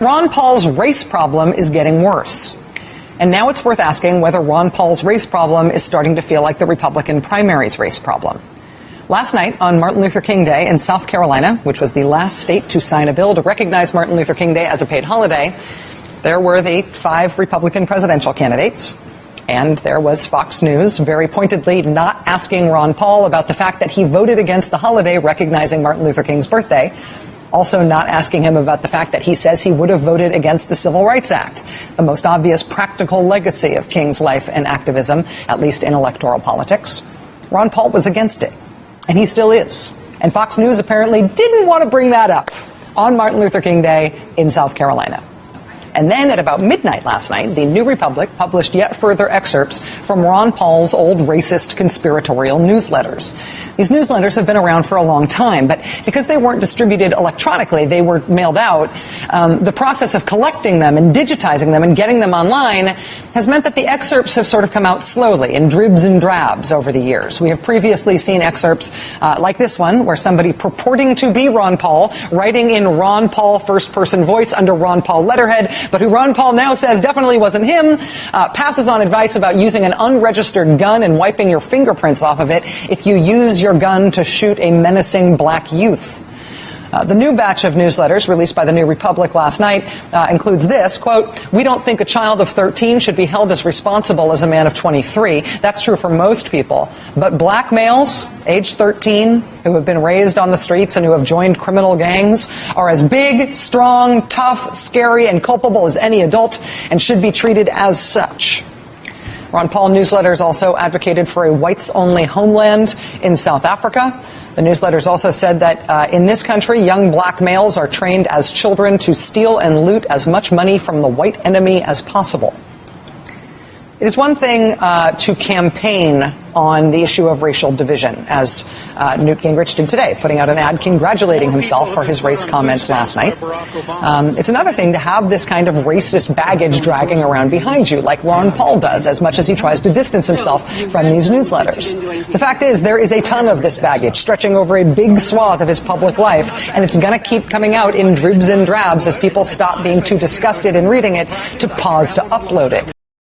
Ron Paul's race problem is getting worse. And now it's worth asking whether Ron Paul's race problem is starting to feel like the Republican primaries race problem. Last night, on Martin Luther King Day in South Carolina, which was the last state to sign a bill to recognize Martin Luther King Day as a paid holiday, there were the 5 Republican presidential candidates. And there was Fox News very pointedly not asking Ron Paul about the fact that he voted against the holiday recognizing Martin Luther King's birthday. Also not asking him about the fact that he says he would have voted against the Civil Rights Act, the most obvious practical legacy of King's life and activism, at least in electoral politics. Ron Paul was against it, and he still is. And Fox News apparently didn't want to bring that up on Martin Luther King Day in South Carolina. And then at about midnight last night, the New Republic published yet further excerpts from Ron Paul's old racist conspiratorial newsletters. These newsletters have been around for a long time, but because they weren't distributed electronically, they were mailed out, the process of collecting them and digitizing them and getting them online has meant that the excerpts have sort of come out slowly in dribs and drabs over the years. We have previously seen excerpts like this one, where somebody purporting to be Ron Paul, writing in Ron Paul first-person voice under Ron Paul letterhead, but who Ron Paul now says definitely wasn't him, passes on advice about using an unregistered gun and wiping your fingerprints off of it if you use your gun to shoot a menacing black youth. The new batch of newsletters released by the New Republic last night includes this, quote, "We don't think a child of 13 should be held as responsible as a man of 23. That's true for most people. But black males, age 13, who have been raised on the streets and who have joined criminal gangs are as big, strong, tough, scary, and culpable as any adult and should be treated as such." Ron Paul newsletters also advocated for a whites-only homeland in South Africa. The newsletters also said that in this country, young black males are trained as children to steal and loot as much money from the white enemy as possible. It is one thing to campaign on the issue of racial division, as Newt Gingrich did today, putting out an ad congratulating himself for his race comments last night. It's another thing to have this kind of racist baggage dragging around behind you, like Ron Paul does, as much as he tries to distance himself from these newsletters. The fact is, there is a ton of this baggage stretching over a big swath of his public life, and it's going to keep coming out in dribs and drabs as people stop being too disgusted in reading it to pause to upload it.